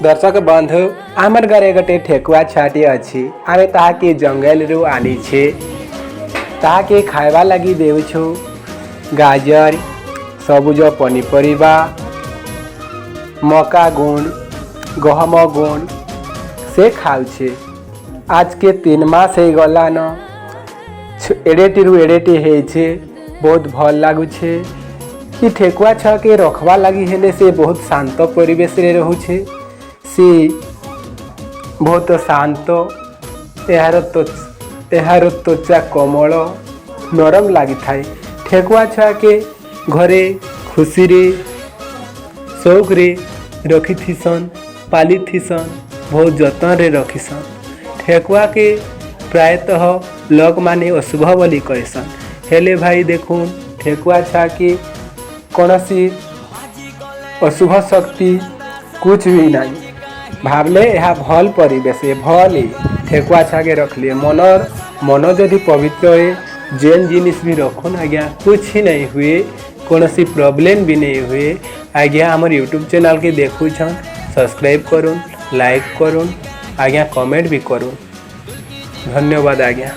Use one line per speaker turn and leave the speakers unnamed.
दर्शक बंधु आमर घरे गोटे ठेकुआ छुआटी अच्छी आमे ताहाके जंगल रु आनी छे ताहाके खाइबा लगी देउछु गाजर सबुज पनीपरिबा मका गुण गहम गुण से खाऊे। आज के 3 मास हो गलान एडेटी रु एडेटी होइछे बहुत भल लागुछे। कि ठेकुआ छुआ के रखवा लगी हेले से बहुत शांत परिवेश रे रहूछे सी बहुत शांत यार त्वचा कोमल नरम लगी थाए। ठेकुआ छुआ के घरे खुशी रे शौक रे रखी थीसन पाली थीसन बहुत जतन रे रखीसन। ठेकुआ के प्रायतः लोक माने अशुभ बोली कहसन हेले भाई देखून ठेकुआ छुआ के कौनसी अशुभ शक्ति कुछ भी नहीं भावले यह भल परिवेश भल ठेकुआ छुआ के रखलिए मन जदि पवित्र है जेन जिनिस भी रखुन आज्ञा कुछ ही नहीं हुए कौनसी प्रॉब्लम भी नहीं हुए। आज्ञा हमारे यूट्यूब चैनल के देखुन सब्सक्राइब करूँ लाइक करूँ आज्ञा कमेंट भी करूँ। धन्यवाद आज्ञा।